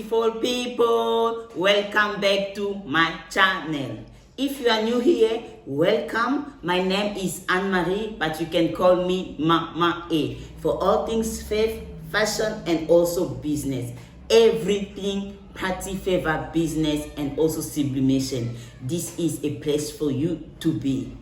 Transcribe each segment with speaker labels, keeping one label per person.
Speaker 1: beautiful people, welcome back to my channel. If you are new here, welcome. My name is Anne-Marie, but you can call me Mama A for all things faith, fashion, and also business. Everything party favor, business, and also sublimation. This is a place for you to be.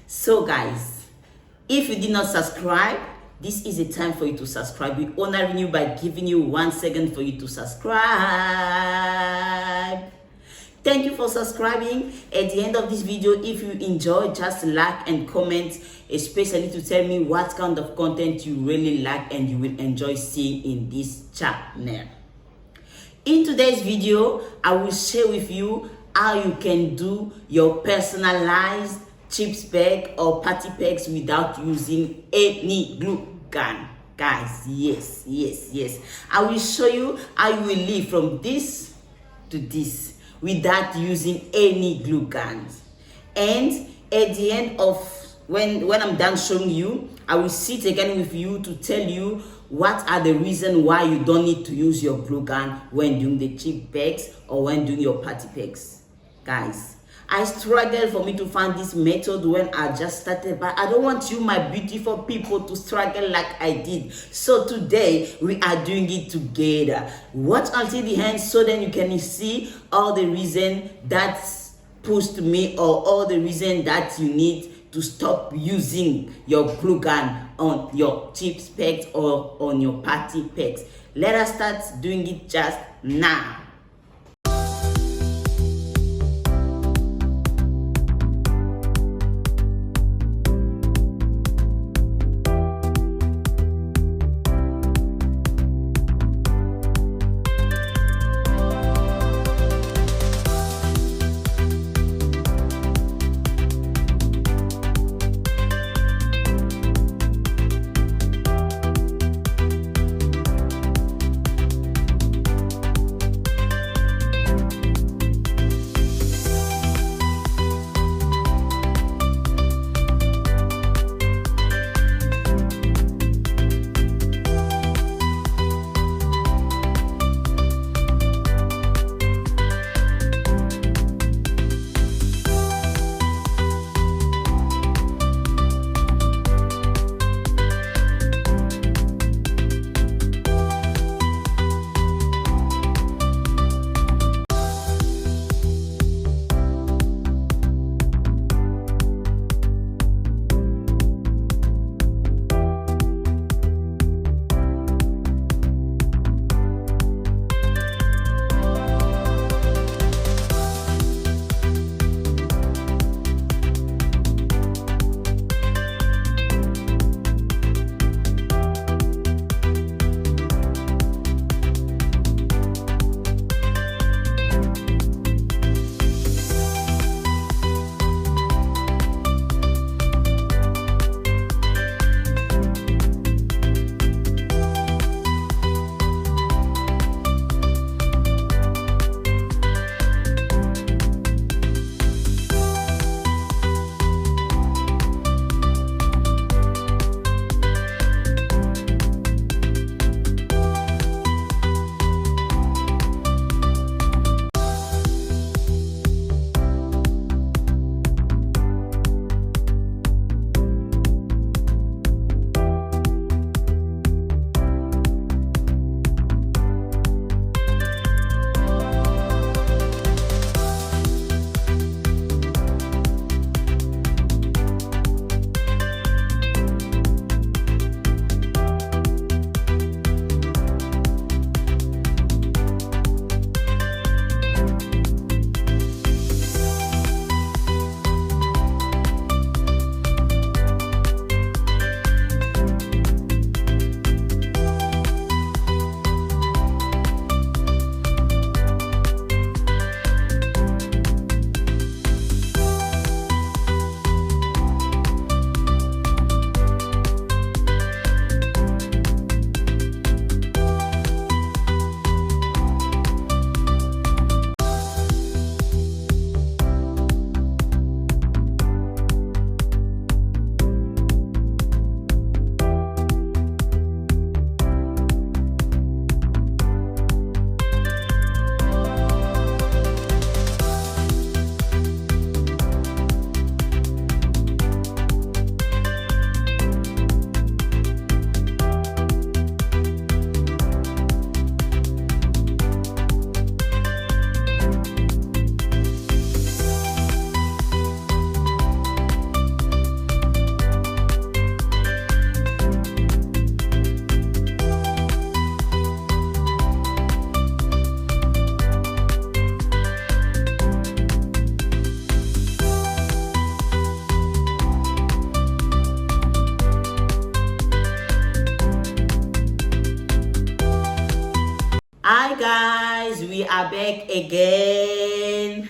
Speaker 1: So guys, if you did not subscribe, this is a time for you to subscribe. We honor you by giving you 1 second for you to subscribe. Thank you for subscribing. At the end of this video, if you enjoy, just like and comment, especially to tell me what kind of content you really like and you will enjoy seeing in this channel. In today's video, I will share with you how you can do your personalized chips bag or party bags without using any glue gun. Guys, yes. I will show you how you will live from this to this without using any glue guns. And at the end of when I'm done showing you, I will sit again with you to tell you what are the reasons why you don't need to use your glue gun when doing the chip bags or when doing your party bags. Guys, I struggled for me to find this method when I just started, but I don't want you, my beautiful people, to struggle like I did. So today, we are doing it together. Watch until the end so then you can see all the reason that pushed me or all the reason that you need to stop using your glue gun on your chips packs or on your party packs. Let us start doing it just now. Hi guys, we are back again.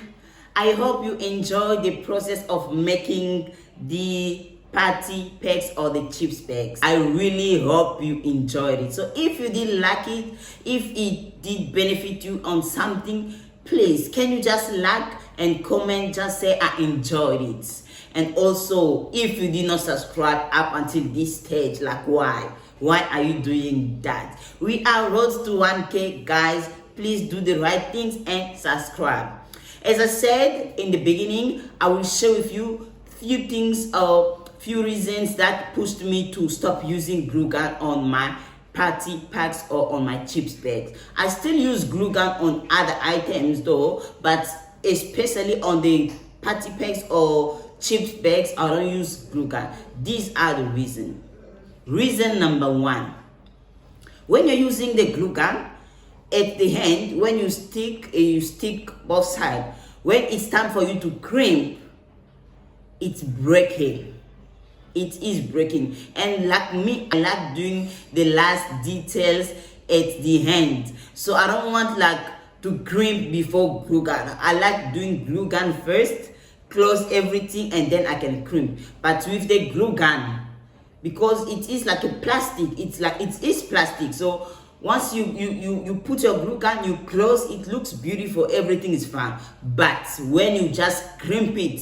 Speaker 1: I hope you enjoyed the process of making the party packs or the chips packs. I really hope you enjoyed it. So if you did like it, if it did benefit you on something, please can you just like and comment, just say I enjoyed it. And also, if you did not subscribe up until this stage, like why are you doing that? We are road to 1K, guys. Please do the right things and subscribe. As I said in the beginning, I will share with you few things or few reasons that pushed me to stop using glue gun on my party packs or on my chips bags. I still use glue gun on other items though, but especially on the party packs or chips bags, I don't use glue gun. These are the reasons. Reason number one: when you're using the glue gun at the end, when you stick both sides. When it's time for you to crimp, it's breaking. It is breaking. And like me, I like doing the last details at the end. So I don't want like to crimp before glue gun. I like doing glue gun first, close everything, and then I can crimp. But with the glue gun, because it is like a plastic, it is plastic. So once you put your glue gun, you close, it looks beautiful, everything is fine. But when you just crimp it,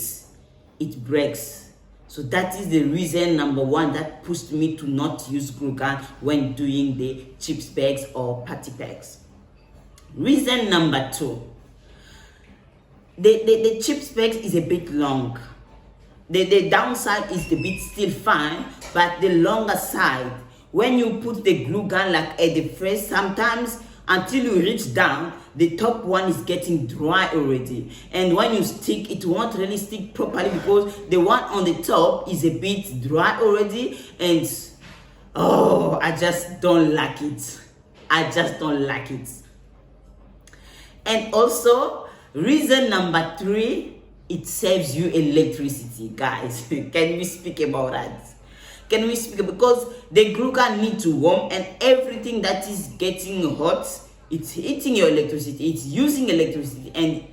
Speaker 1: it breaks. So that is the reason number one that pushed me to not use glue gun when doing the chips bags or party packs. Reason number two: the chips bags is a bit long. The downside is the bit still fine, but the longer side, when you put the glue gun like at the first, sometimes until you reach down, the top one is getting dry already. And when you stick, it won't really stick properly because the one on the top is a bit dry already. And oh, I just don't like it. I just don't like it. And also, reason number three, it saves you electricity, guys. Can we speak about that? Can we speak? Because the glue gun need to warm, and everything that is getting hot, it's heating your electricity, it's using electricity, and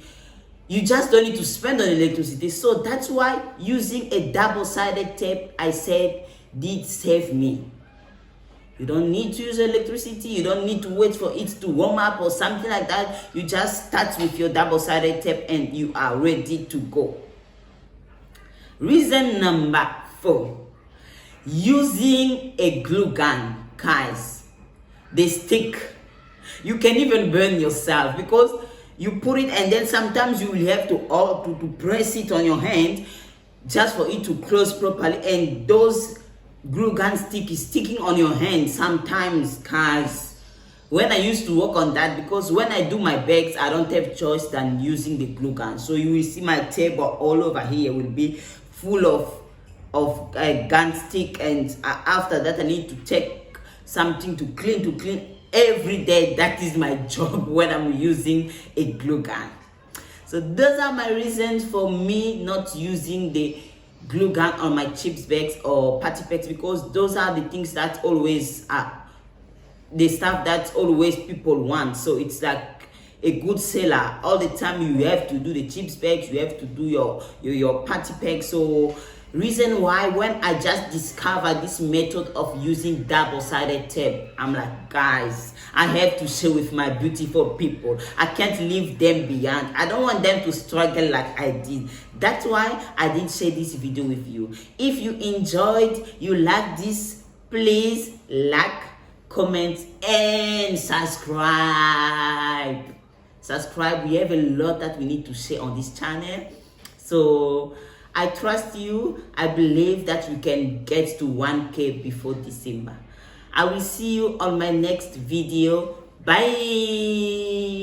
Speaker 1: you just don't need to spend on electricity. So that's why using a double-sided tape, I said, did save me. You don't need to use electricity. You don't need to wait for it to warm up or something like that. You just start with your double-sided tape and you are ready to go. Reason number four: using a glue gun, guys. They stick. You can even burn yourself because you put it and then sometimes you will have to press it on your hand just for it to close properly, and those glue gun stick is sticking on your hand sometimes, guys. When I used to work on that, because when I do my bags, I don't have choice than using the glue gun. So you will see my table all over here will be full of gun stick, and after that I need to take something to clean every day. That is my job when I'm using a glue gun. So those are my reasons for me not using the glue gun on my chips bags or party packs, because those are the things that always are the stuff that always people want. So it's like a good seller all the time. You have to do the chips bags, you have to do your party packs. So reason why, when I just discovered this method of using double-sided tape, I'm like, guys, I have to share with my beautiful people. I can't leave them behind. I don't want them to struggle like I did. That's why I did share this video with you. If you enjoyed, you like this, please like, comment, and subscribe. Subscribe. We have a lot that we need to share on this channel. So I trust you. I believe that we can get to 1K before December. I will see you on my next video. Bye.